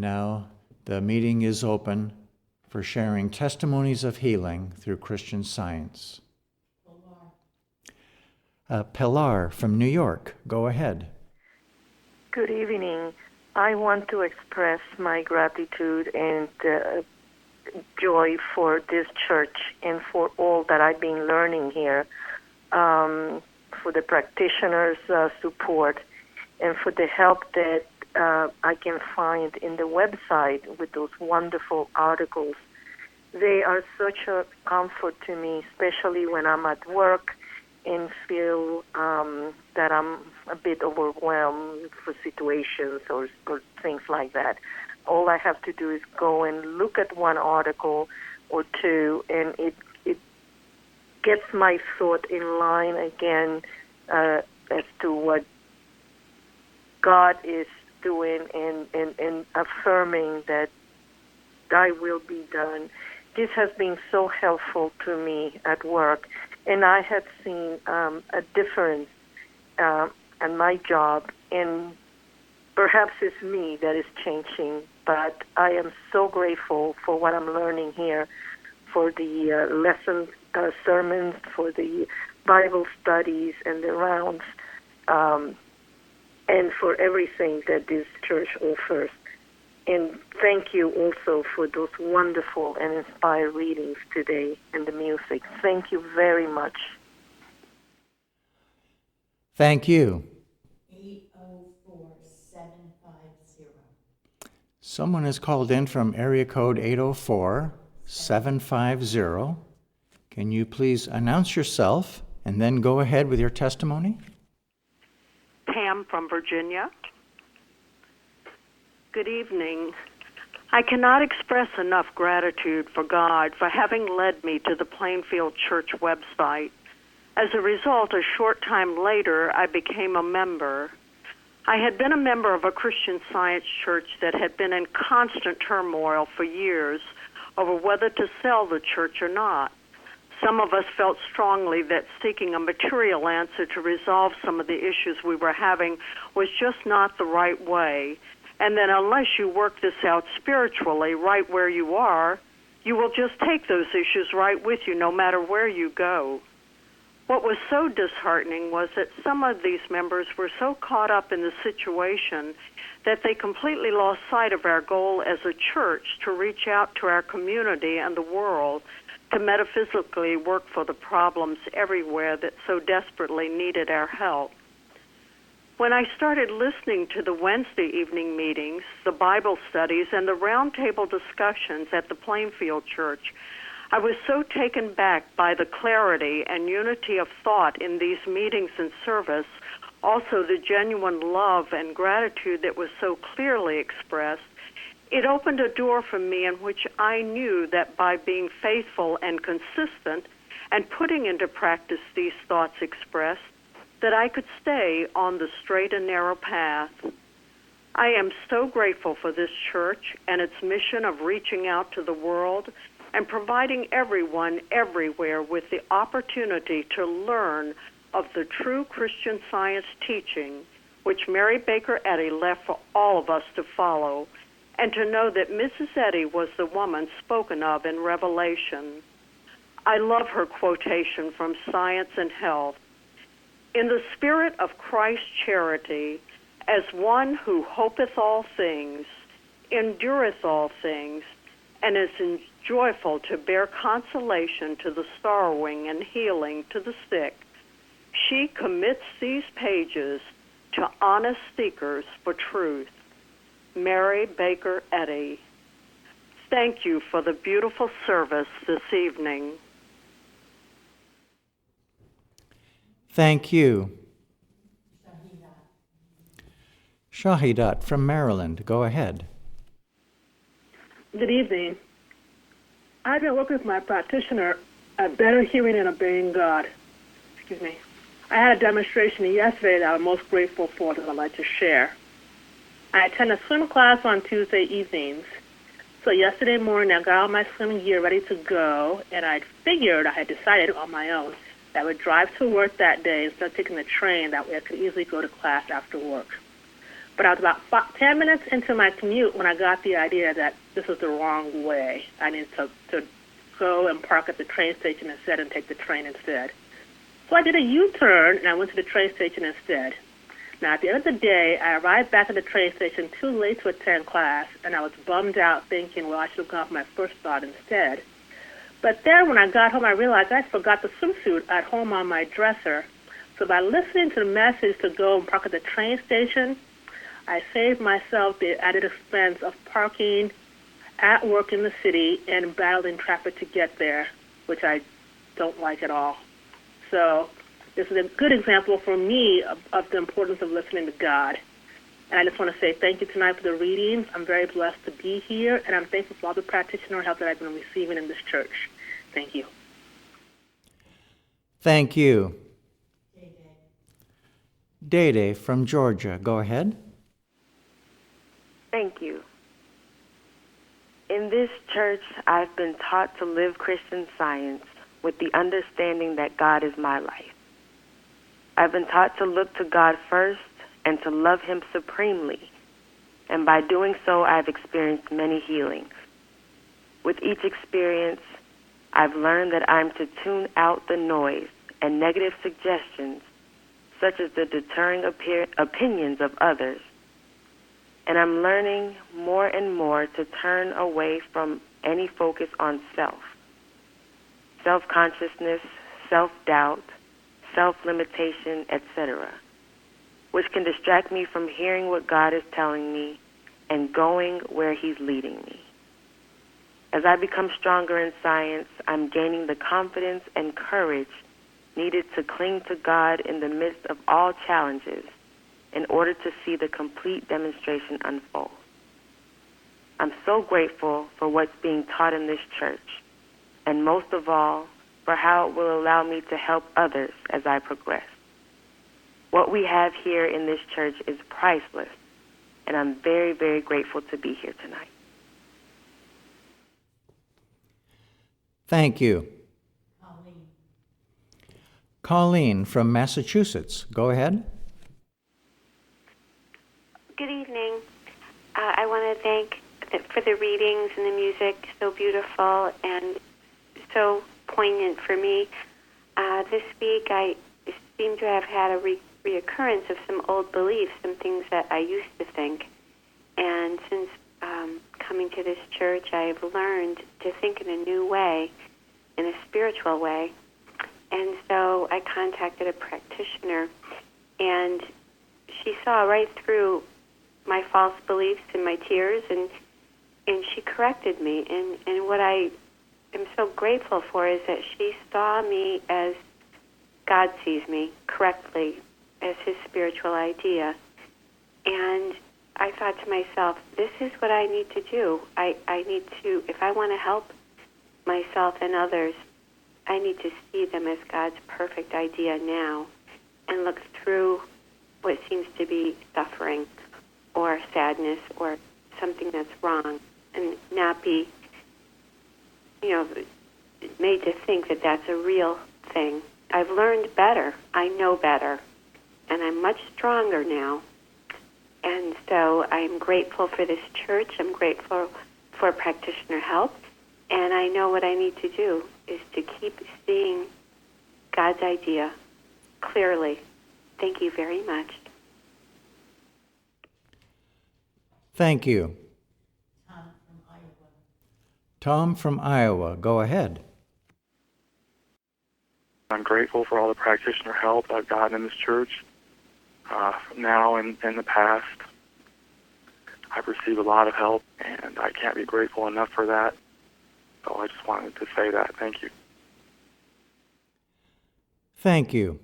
Now, the meeting is open for sharing testimonies of healing through Christian Science. Pilar from New York, go ahead. Good evening. I want to express my gratitude and joy for this church and for all that I've been learning here, for the practitioners' support, and for the help that I can find in the website with those wonderful articles. They are such a comfort to me, especially when I'm at work and feel that I'm a bit overwhelmed for situations or things like that. All I have to do is go and look at one article or two, and it gets my thought in line again as to what God is doing and affirming that thy will be done. This has been so helpful to me at work, and I have seen a difference in my job, and perhaps it's me that is changing, but I am so grateful for what I'm learning here, for the lessons, sermons, for the Bible studies and the rounds, and for everything that this church offers. And thank you also for those wonderful and inspired readings today and the music. Thank you very much. Thank you. 804-750. Someone has called in from area code 804-750. Can you please announce yourself and then go ahead with your testimony? Pam from Virginia. Good evening. I cannot express enough gratitude for God for having led me to the Plainfield Church website. As a result, a short time later, I became a member. I had been a member of a Christian Science church that had been in constant turmoil for years over whether to sell the church or not. Some of us felt strongly that seeking a material answer to resolve some of the issues we were having was just not the right way, and that unless you work this out spiritually right where you are, you will just take those issues right with you no matter where you go. What was so disheartening was that some of these members were so caught up in the situation that they completely lost sight of our goal as a church to reach out to our community and the world, to metaphysically work for the problems everywhere that so desperately needed our help. When I started listening to the Wednesday evening meetings, the Bible studies, and the roundtable discussions at the Plainfield Church, I was so taken back by the clarity and unity of thought in these meetings and service, also the genuine love and gratitude that was so clearly expressed. It opened a door for me in which I knew that by being faithful and consistent and putting into practice these thoughts expressed, that I could stay on the straight and narrow path. I am so grateful for this church and its mission of reaching out to the world and providing everyone everywhere with the opportunity to learn of the true Christian Science teaching, which Mary Baker Eddy left for all of us to follow, and to know that Mrs. Eddy was the woman spoken of in Revelation. I love her quotation from Science and Health. In the spirit of Christ's charity, as one who hopeth all things, endureth all things, and is joyful to bear consolation to the sorrowing and healing to the sick, she commits these pages to honest seekers for truth. Mary Baker Eddy. Thank you for the beautiful service this evening. Thank you. Shahidat from Maryland, go ahead. Good evening. I've been working with my practitioner at Better Hearing and Obeying God. Excuse me. I had a demonstration yesterday that I'm most grateful for that I'd like to share. I attend a swim class on Tuesday evenings. So yesterday morning, I got all my swimming gear ready to go, and I had decided on my own that I would drive to work that day instead of taking the train. That way I could easily go to class after work. But I was about 10 minutes into my commute when I got the idea that this was the wrong way. I needed to go and park at the train station instead and take the train instead. So I did a U-turn, and I went to the train station instead. Now, at the end of the day, I arrived back at the train station too late to attend class, and I was bummed out thinking, well, I should have gone for my first thought instead. But then when I got home, I realized I forgot the swimsuit at home on my dresser. So by listening to the message to go and park at the train station, I saved myself the added expense of parking at work in the city and battling traffic to get there, which I don't like at all. So this is a good example for me of the importance of listening to God. And I just want to say thank you tonight for the readings. I'm very blessed to be here, and I'm thankful for all the practitioner help that I've been receiving in this church. Thank you. Thank you. Dede from Georgia, go ahead. Thank you. In this church, I've been taught to live Christian Science with the understanding that God is my life. I've been taught to look to God first and to love Him supremely, and by doing so, I've experienced many healings. With each experience, I've learned that I'm to tune out the noise and negative suggestions, such as the deterring opinions of others. And I'm learning more and more to turn away from any focus on self-consciousness, self-doubt, self-limitation, etc., which can distract me from hearing what God is telling me and going where He's leading me. As I become stronger in science, I'm gaining the confidence and courage needed to cling to God in the midst of all challenges in order to see the complete demonstration unfold. I'm so grateful for what's being taught in this church, and most of all, for how it will allow me to help others as I progress. What we have here in this church is priceless, and I'm very, very grateful to be here tonight. Thank you. Colleen from Massachusetts, go ahead. Good evening. I want to thank for the readings and the music, so beautiful and so poignant for me. This week I seem to have had a reoccurrence of some old beliefs, some things that I used to think. And since coming to this church, I've learned to think in a new way, in a spiritual way. And so I contacted a practitioner, and she saw right through my false beliefs and my tears, and she corrected me. And what I am so grateful for is that she saw me as God sees me correctly, as His spiritual idea. And I thought to myself, this is what I need to do. I need to, if I want to help myself and others, I need to see them as God's perfect idea now and look through what seems to be suffering or sadness or something that's wrong and not be, made to think that that's a real thing. I've learned better. I know better. And I'm much stronger now. And so I'm grateful for this church. I'm grateful for practitioner help. And I know what I need to do is to keep seeing God's idea clearly. Thank you very much. Thank you. Tom from Iowa, go ahead. I'm grateful for all the practitioner help I've gotten in this church now and in the past. I've received a lot of help, and I can't be grateful enough for that. So I just wanted to say that. Thank you. Thank you.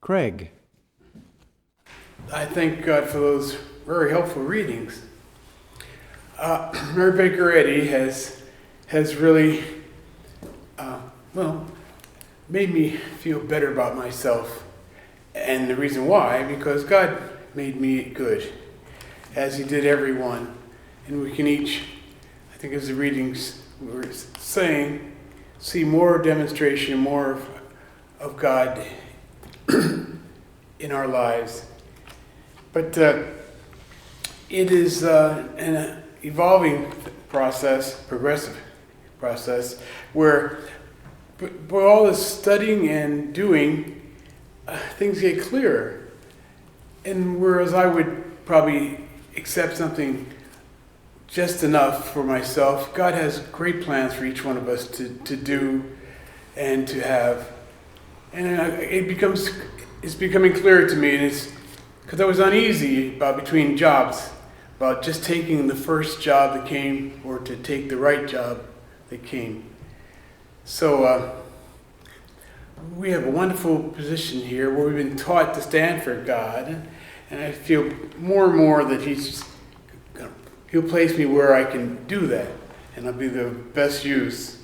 Craig. I thank God for those very helpful readings. Mary Baker Eddy has really, made me feel better about myself. And the reason why, because God made me good, as He did everyone. And we can each, I think as the readings were saying, see more demonstration, more of God in our lives. But it is an evolving process, progressive process, where by all this studying and doing, things get clearer. And whereas I would probably accept something just enough for myself, God has great plans for each one of us to do and to have. And it's becoming clearer to me, and it's because I was uneasy about between jobs, about just taking the first job that came or to take the right job that came. So we have a wonderful position here where we've been taught to stand for God, and I feel more and more that He'll place me where I can do that, and I'll be the best use.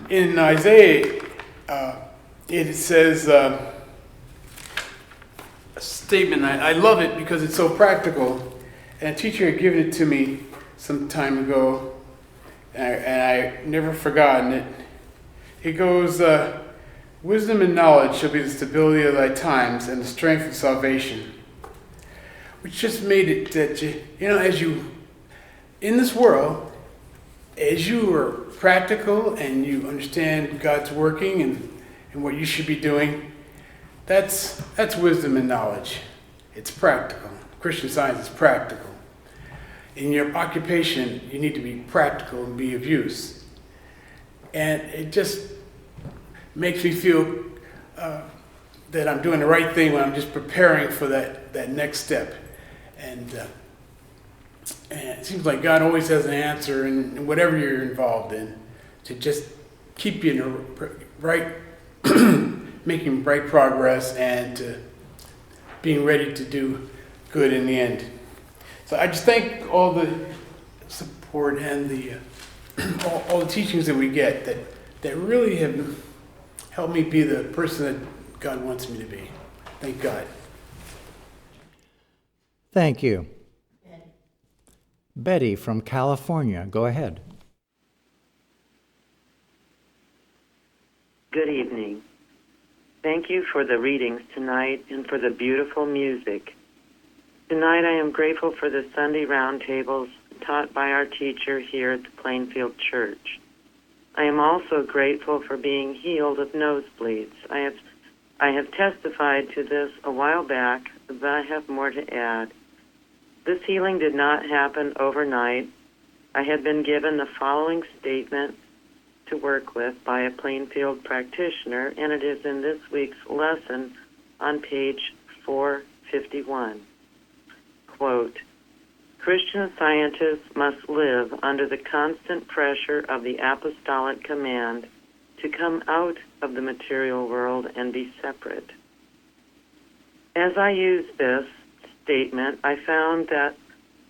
In Isaiah, it says a statement. I love it because it's so practical, and a teacher had given it to me some time ago, and I never forgotten it. It goes, wisdom and knowledge shall be the stability of thy times and the strength of salvation. Which just made it that, as you, in this world, as you are practical and you understand God's working and what you should be doing, that's wisdom and knowledge. It's practical. Christian Science is practical. In your occupation, you need to be practical and be of use. And it just makes me feel that I'm doing the right thing when I'm just preparing for that next step. And it seems like God always has an answer in whatever you're involved in, to just keep you in the right, making right progress and being ready to do good in the end. So I just thank all the support and the all the teachings that we get that really have helped me be the person that God wants me to be. Thank God. Thank you. Betty from California, go ahead. Good evening. Thank you for the readings tonight and for the beautiful music. Tonight I am grateful for the Sunday roundtables taught by our teacher here at the Plainfield Church. I am also grateful for being healed of nosebleeds. I have testified to this a while back, but I have more to add. This healing did not happen overnight. I had been given the following statement to work with by a Plainfield practitioner, and it is in this week's lesson on page 451. Quote, Christian scientists must live under the constant pressure of the apostolic command to come out of the material world and be separate. As I used this statement, I found that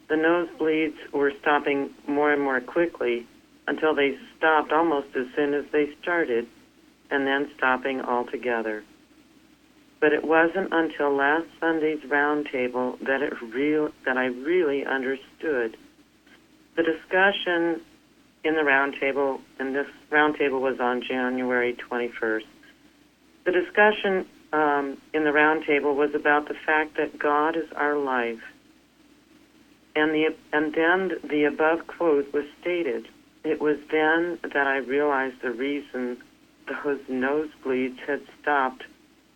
the nosebleeds were stopping more and more quickly until they stopped almost as soon as they started, and then stopping altogether. But it wasn't until last Sunday's roundtable that I really understood. The discussion in the roundtable, and this roundtable was on January 21st, the discussion in the roundtable was about the fact that God is our life. And then the above quote was stated. It was then that I realized the reason those nosebleeds had stopped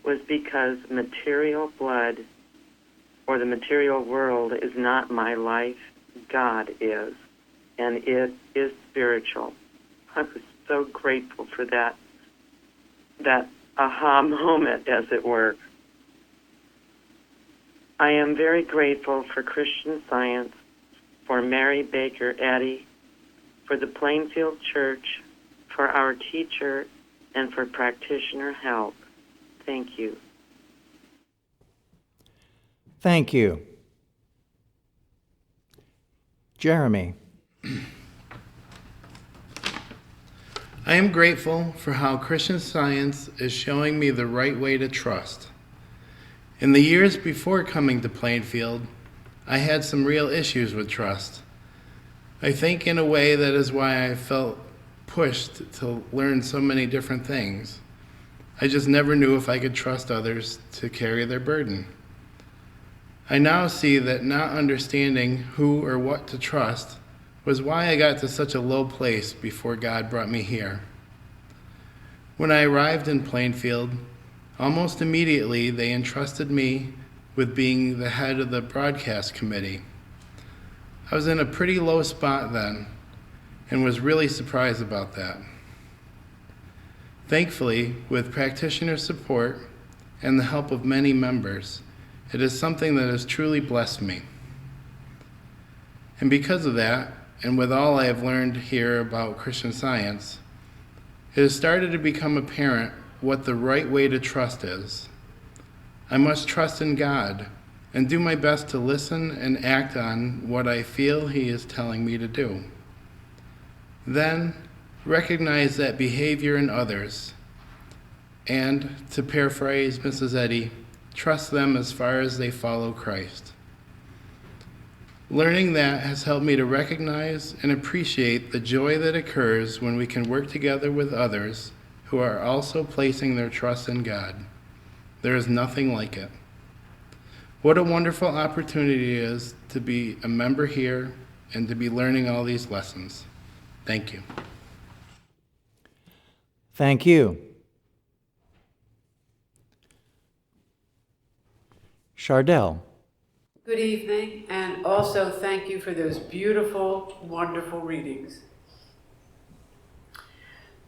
was because material blood or the material world is not my life. God is. And it is spiritual. I was so grateful for that aha moment, as it were. I am very grateful for Christian Science, for Mary Baker Eddy, for the Plainfield Church, for our teacher, and for practitioner help. Thank you. Thank you. Jeremy. I am grateful for how Christian Science is showing me the right way to trust. In the years before coming to Plainfield, I had some real issues with trust. I think in a way that is why I felt pushed to learn so many different things. I just never knew if I could trust others to carry their burden. I now see that not understanding who or what to trust was why I got to such a low place before God brought me here. When I arrived in Plainfield, almost immediately they entrusted me with being the head of the broadcast committee. I was in a pretty low spot then and was really surprised about that. Thankfully, with practitioner support and the help of many members, it is something that has truly blessed me. And because of that, and with all I have learned here about Christian Science, it has started to become apparent what the right way to trust is. I must trust in God and do my best to listen and act on what I feel He is telling me to do. Then, recognize that behavior in others, and, to paraphrase Mrs. Eddy, trust them as far as they follow Christ. Learning that has helped me to recognize and appreciate the joy that occurs when we can work together with others who are also placing their trust in God. There is nothing like it. What a wonderful opportunity it is to be a member here and to be learning all these lessons. Thank you. Thank you. Chardell. Good evening, and also thank you for those beautiful, wonderful readings.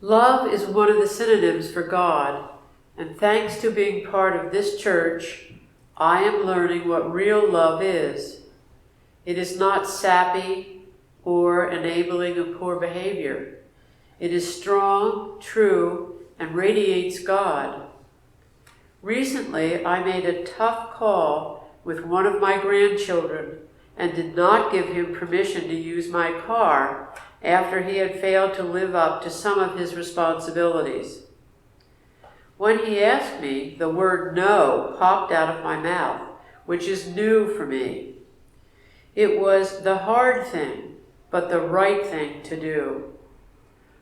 Love is one of the synonyms for God, and thanks to being part of this church, I am learning what real love is. It is not sappy or enabling of poor behavior. It is strong, true, and radiates God. Recently, I made a tough call with one of my grandchildren and did not give him permission to use my car after he had failed to live up to some of his responsibilities. When he asked me, the word no popped out of my mouth, which is new for me. It was the hard thing, but the right thing to do.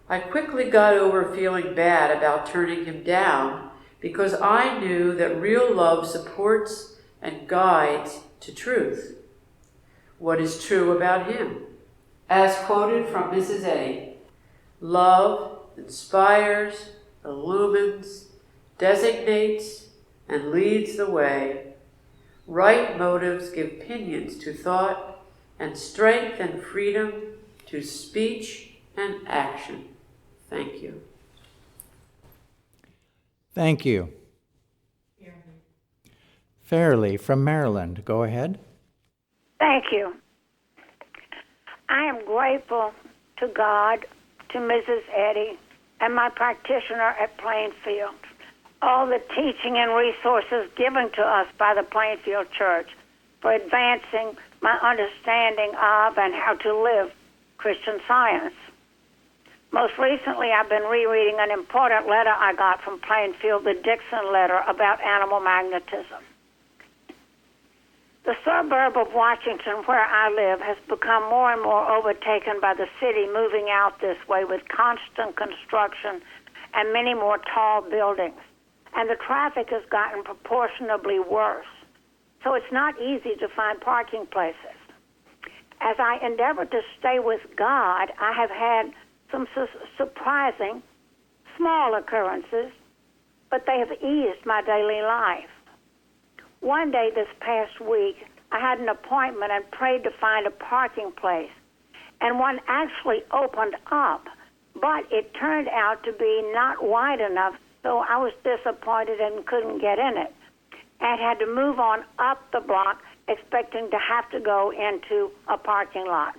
I quickly got over feeling bad about turning him down because I knew that real love supports and guides to truth. What is true about him? As quoted from Mrs. A, love inspires, illumines, designates, and leads the way. Right motives give pinions to thought, and strength and freedom to speech and action. Thank you. Thank you. Fairley from Maryland. Go ahead. Thank you. I am grateful to God, to Mrs. Eddy, and my practitioner at Plainfield. All the teaching and resources given to us by the Plainfield Church for advancing my understanding of and how to live Christian Science. Most recently, I've been rereading an important letter I got from Plainfield, the Dixon letter about animal magnetism. The suburb of Washington, where I live, has become more and more overtaken by the city moving out this way with constant construction and many more tall buildings. And the traffic has gotten proportionably worse. So it's not easy to find parking places. As I endeavor to stay with God, I have had some surprising small occurrences, but they have eased my daily life. One day this past week, I had an appointment and prayed to find a parking place, and one actually opened up, but it turned out to be not wide enough, so I was disappointed and couldn't get in it, and had to move on up the block, expecting to have to go into a parking lot.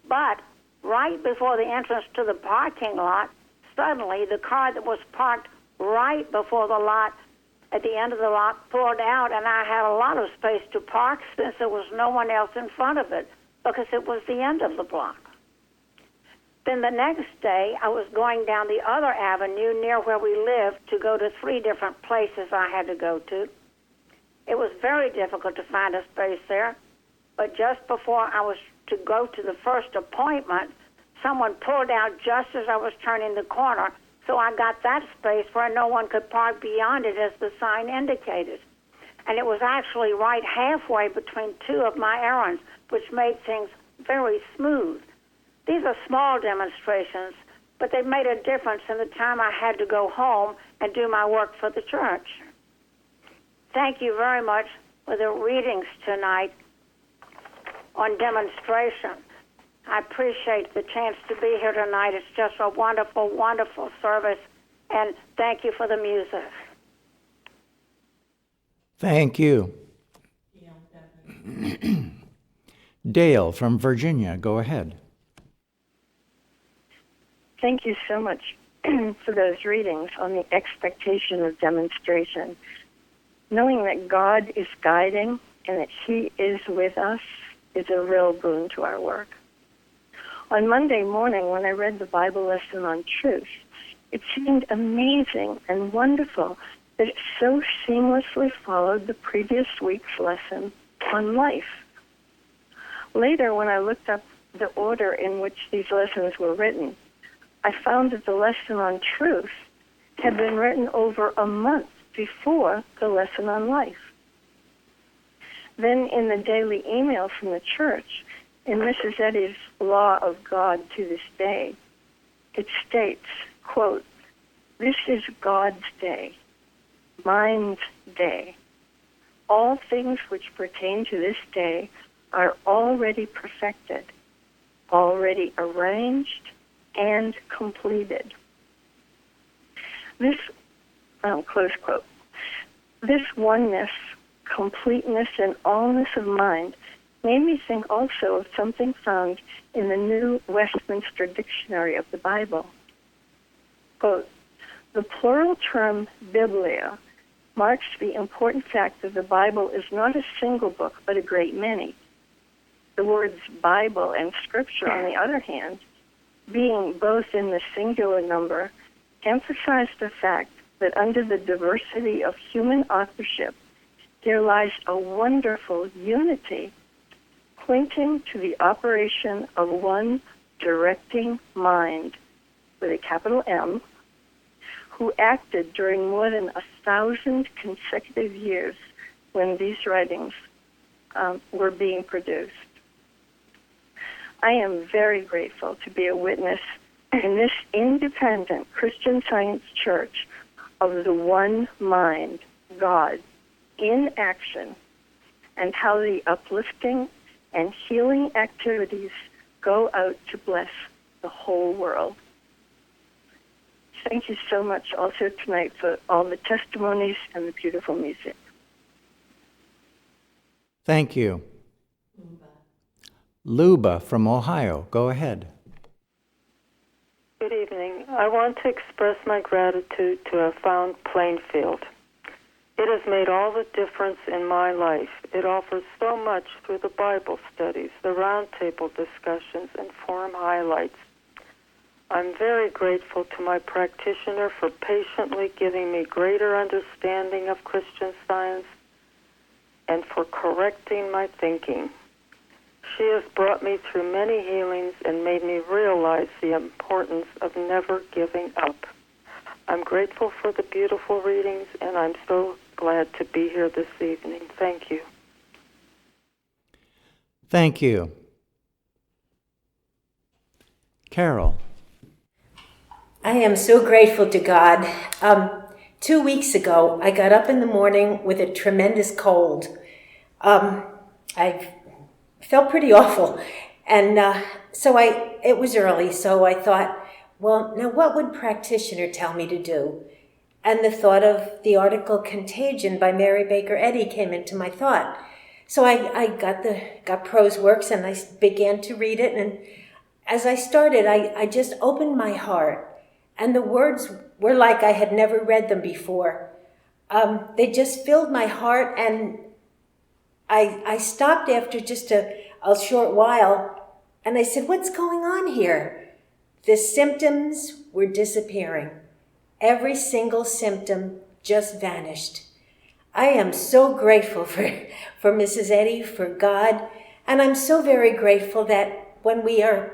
But right before the entrance to the parking lot, suddenly the car that was parked right before the lot at the end of the lot pulled out, and I had a lot of space to park since there was no one else in front of it because it was the end of the block. Then the next day, I was going down the other avenue near where we lived to go to 3 different places I had to go to. It was very difficult to find a space there, but just before I was to go to the first appointment, someone pulled out just as I was turning the corner, So I got that space where no one could park beyond it as the sign indicated. And it was actually right halfway between two of my errands, which made things very smooth. These are small demonstrations, but they made a difference in the time I had to go home and do my work for the church. Thank you very much for the readings tonight on demonstration. I appreciate the chance to be here tonight. It's just a wonderful, wonderful service, and thank you for the music. Thank you. Dale from Virginia, go ahead. Thank you so much for those readings on the expectation of demonstration. Knowing that God is guiding and that He is with us is a real boon to our work. On Monday morning, when I read the Bible lesson on truth, it seemed amazing and wonderful that it so seamlessly followed the previous week's lesson on life. Later, when I looked up the order in which these lessons were written, I found that the lesson on truth had been written over a month before the lesson on life. Then in the daily email from the church, in Mrs. Eddy's Law of God to this day, it states, quote, "This is God's day, mine's day. All things which pertain to this day are already perfected, already arranged, and completed." This, close quote, this oneness, completeness, and allness of mind made me think also of something found in the New Westminster Dictionary of the Bible. Quote, "The plural term biblia marks the important fact that the Bible is not a single book, but a great many. The words Bible and Scripture, on the other hand, being both in the singular number, emphasize the fact that under the diversity of human authorship, there lies a wonderful unity pointing to the operation of one directing mind, with a capital M, who acted during more than 1,000 consecutive years when these writings were being produced. I am very grateful to be a witness in this independent Christian Science church of the one mind, God, in action, and how the uplifting and healing activities go out to bless the whole world. Thank you so much also tonight for all the testimonies and the beautiful music. Thank you. Luba from Ohio, go ahead. Good evening. I want to express my gratitude to have found Plainfield. It has made all the difference in my life. It offers so much through the Bible studies, the roundtable discussions, and forum highlights. I'm very grateful to my practitioner for patiently giving me greater understanding of Christian Science and for correcting my thinking. She has brought me through many healings and made me realize the importance of never giving up. I'm grateful for the beautiful readings, and I'm so glad to be here this evening. Thank you. Thank you. Carol. I am so grateful to God. 2 weeks ago, I got up in the morning with a tremendous cold. I felt pretty awful. And it was early, so I thought, well, now what would practitioner tell me to do? And the thought of the article Contagion by Mary Baker Eddy came into my thought. So I got Prose Works and I began to read it. And as I started, I just opened my heart. And the words were like I had never read them before. They just filled my heart, and I stopped after just a short while, and I said, what's going on here? The symptoms were disappearing. Every single symptom just vanished. I am so grateful for Mrs. Eddy, for God, and I'm so very grateful that when we are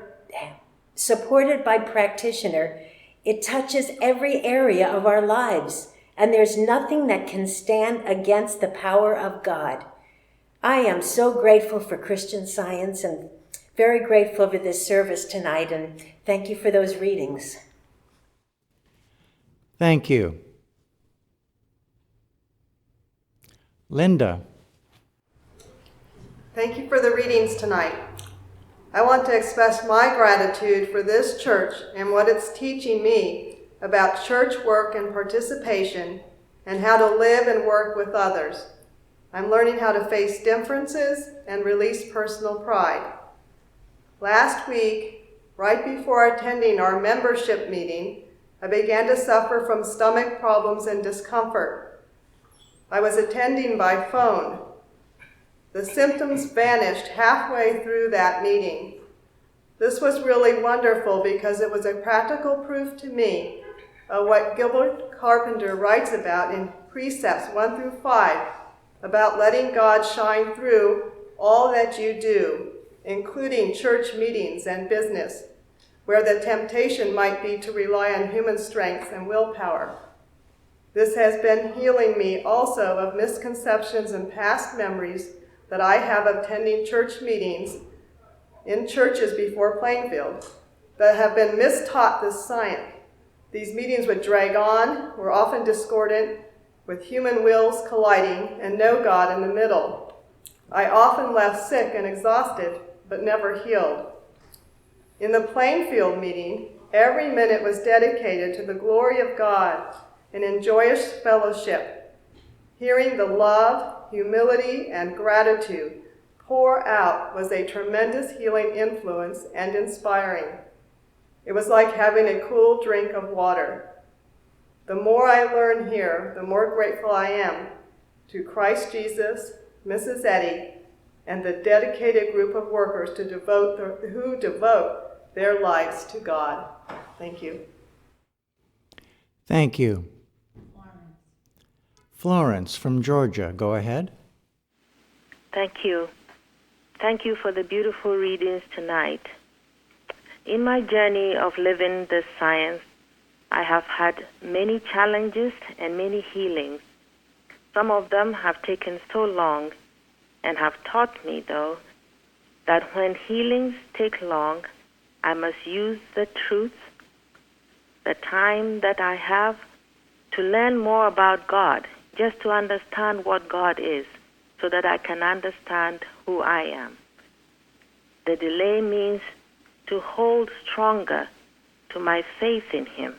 supported by practitioner, It touches every area of our lives, and there's nothing that can stand against the power of God. I am so grateful for Christian Science and very grateful for this service tonight, and thank you for those readings. Thank you. Linda. Thank you for the readings tonight. I want to express my gratitude for this church and what it's teaching me about church work and participation and how to live and work with others. I'm learning how to face differences and release personal pride. Last week, right before attending our membership meeting, I began to suffer from stomach problems and discomfort. I was attending by phone. The symptoms vanished halfway through that meeting. This was really wonderful because it was a practical proof to me of what Gilbert Carpenter writes about in Precepts 1 through 5, about letting God shine through all that you do, including church meetings and business, where the temptation might be to rely on human strength and willpower. This has been healing me also of misconceptions and past memories that I have of attending church meetings in churches before Plainfield that have been mistaught this science. These meetings would drag on, were often discordant, with human wills colliding and no God in the middle. I often left sick and exhausted, but never healed. In the Plainfield meeting, every minute was dedicated to the glory of God and in joyous fellowship. Hearing the love, humility, and gratitude pour out was a tremendous healing influence and inspiring. It was like having a cool drink of water. The more I learn here, the more grateful I am to Christ Jesus, Mrs. Eddy, and the dedicated group of workers who devote their lives to God. Thank you. Thank you. Florence from Georgia, go ahead. Thank you. Thank you for the beautiful readings tonight. In my journey of living this science, I have had many challenges and many healings. Some of them have taken so long and have taught me, though, that when healings take long, I must use the truth, the time that I have, to learn more about God, just to understand what God is, so that I can understand who I am. The delay means to hold stronger to my faith in Him,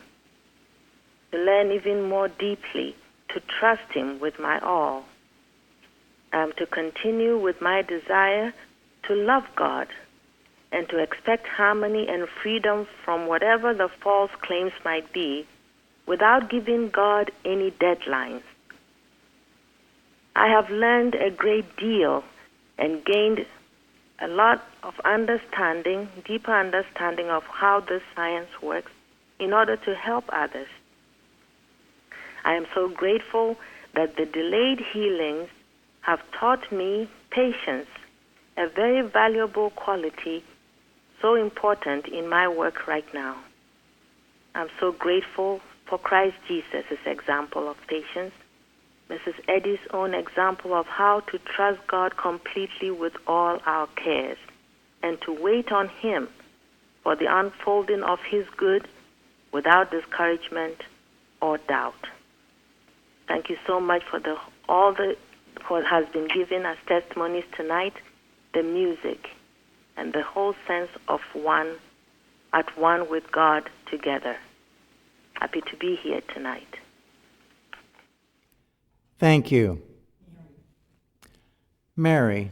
to learn even more deeply, to trust Him with my all, to continue with my desire to love God and to expect harmony and freedom from whatever the false claims might be without giving God any deadlines. I have learned a great deal and gained a lot of understanding, deeper understanding of how this science works in order to help others. I am so grateful that the delayed healings have taught me patience, a very valuable quality, so important in my work right now. I'm so grateful for Christ Jesus' example of patience, Mrs. Eddy's own example of how to trust God completely with all our cares and to wait on Him for the unfolding of His good without discouragement or doubt. Thank you so much for what has been given as testimonies tonight, the music, and the whole sense of at one with God together. Happy to be here tonight. Thank you. Mary.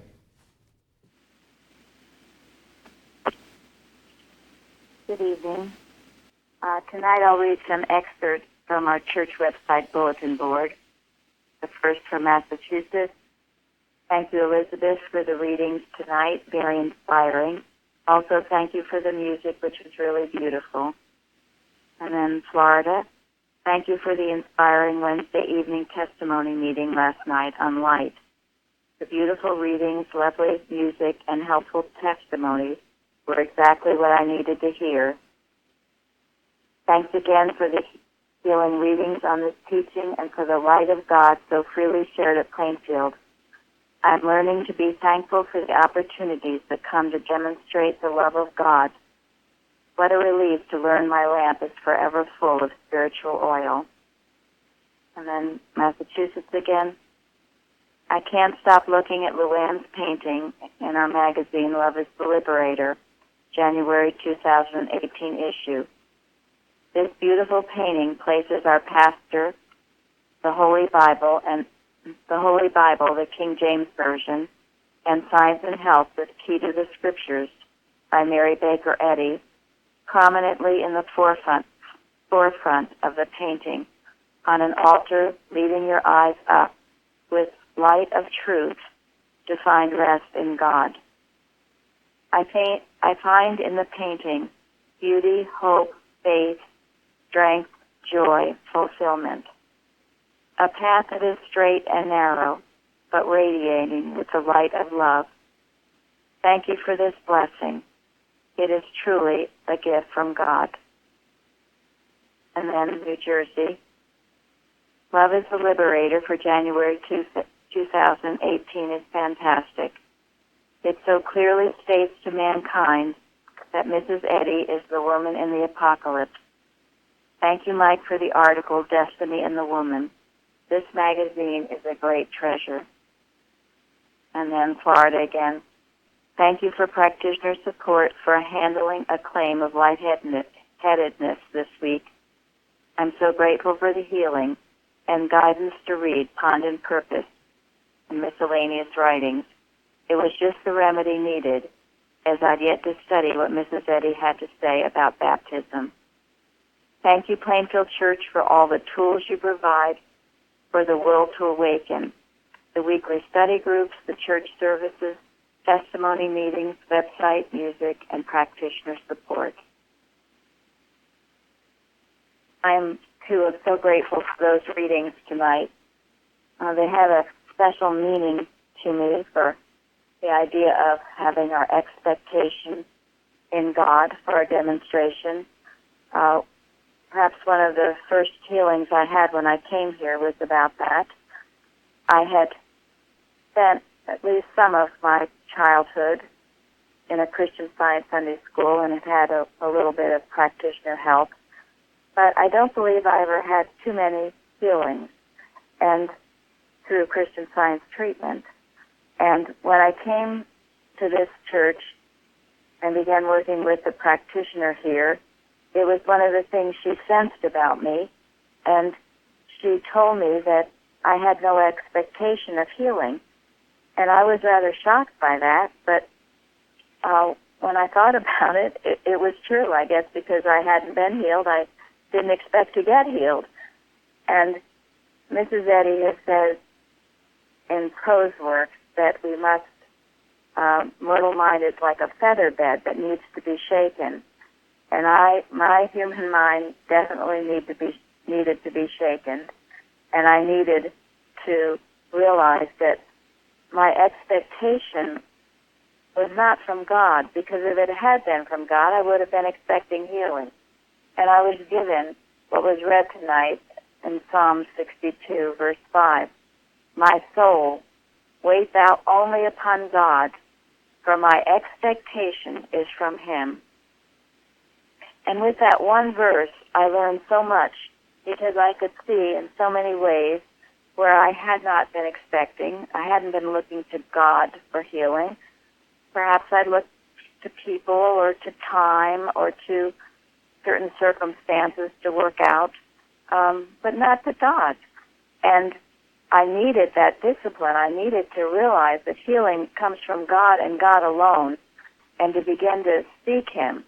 Good evening. Tonight I'll read some excerpts from our church website bulletin board. The first from Massachusetts. Thank you, Elizabeth, for the readings tonight. Very inspiring. Also, thank you for the music, which was really beautiful. And then Florida. Thank you for the inspiring Wednesday evening testimony meeting last night on light. The beautiful readings, lovely music, and helpful testimonies were exactly what I needed to hear. Thanks again for the healing readings on this teaching and for the light of God so freely shared at Plainfield. I'm learning to be thankful for the opportunities that come to demonstrate the love of God. What a relief to learn my lamp is forever full of spiritual oil. And then Massachusetts again. I can't stop looking at Luann's painting in our magazine, Love is the Liberator, January 2018 issue. This beautiful painting places our pastor, the Holy Bible, the King James Version, and Science and Health with Key to the Scriptures by Mary Baker Eddy, prominently in the forefront of the painting, on an altar leading your eyes up with light of truth to find rest in God. I find in the painting beauty, hope, faith, strength, joy, fulfillment. A path that is straight and narrow, but radiating with the light of love. Thank you for this blessing. It is truly a gift from God. And then New Jersey. Love is the Liberator for January 2018 is fantastic. It so clearly states to mankind that Mrs. Eddy is the woman in the apocalypse. Thank you, Mike, for the article, Destiny and the Woman. This magazine is a great treasure. And then Florida again. Thank you for practitioner support for handling a claim of lightheadedness this week. I'm so grateful for the healing and guidance to read Pond and Purpose and miscellaneous writings. It was just the remedy needed, as I'd yet to study what Mrs. Eddy had to say about baptism. Thank you, Plainfield Church, for all the tools you provide for the world to awaken. The weekly study groups, the church services, testimony meetings, website, music, and practitioner support. I'm, too, so grateful for those readings tonight. They have a special meaning to me for the idea of having our expectation in God for our demonstration. Perhaps one of the first healings I had when I came here was about that. I had spent at least some of my childhood in a Christian Science Sunday school and have had a little bit of practitioner help. But I don't believe I ever had too many healings and through Christian Science treatment. And when I came to this church and began working with the practitioner here, it was one of the things she sensed about me, and she told me that I had no expectation of healing. And I was rather shocked by that, but when I thought about it, it was true, I guess, because I hadn't been healed. I didn't expect to get healed. And Mrs. Eddy has said in prose work that we must, mortal mind is like a feather bed that needs to be shaken. And my human mind definitely needed to be shaken. And I needed to realize that my expectation was not from God, because if it had been from God, I would have been expecting healing. And I was given what was read tonight in Psalm 62, verse 5. My soul, wait thou only upon God, for my expectation is from him. And with that one verse, I learned so much, because I could see in so many ways where I had not been expecting. I hadn't been looking to God for healing. Perhaps I'd looked to people or to time or to certain circumstances to work out, but not to God. And I needed that discipline. I needed to realize that healing comes from God and God alone, and to begin to seek him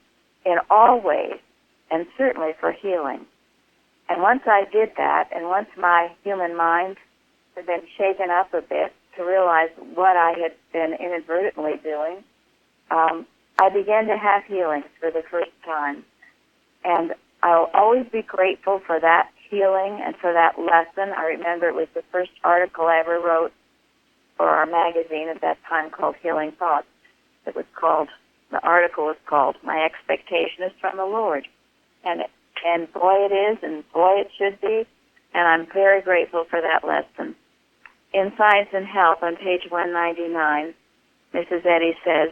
in all ways, and certainly for healing. And once I did that, and once my human mind had been shaken up a bit to realize what I had been inadvertently doing, I began to have healings for the first time. And I'll always be grateful for that healing and for that lesson. I remember it was the first article I ever wrote for our magazine at that time called Healing Thoughts. The article was called My Expectation is from the Lord. And it And boy it is, and boy it should be, and I'm very grateful for that lesson. In Science and Health on page 199, Mrs. Eddy says,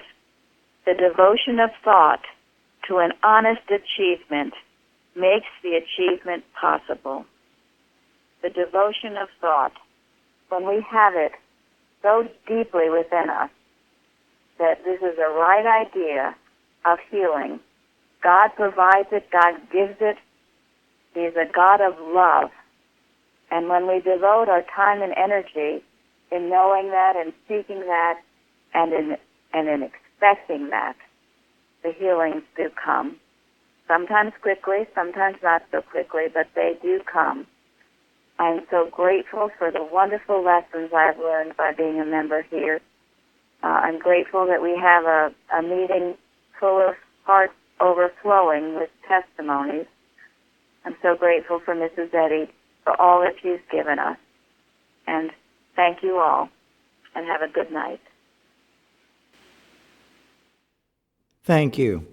the devotion of thought to an honest achievement makes the achievement possible. The devotion of thought, when we have it so deeply within us that this is the right idea of healing, God provides it, God gives it. He's a God of love. And when we devote our time and energy in knowing that and seeking that and in expecting that, the healings do come. Sometimes quickly, sometimes not so quickly, but they do come. I'm so grateful for the wonderful lessons I've learned by being a member here. I'm grateful that we have a meeting full of hearts overflowing with testimonies. I'm so grateful for Mrs. Eddy for all that she's given us. And thank you all, and have a good night. Thank you.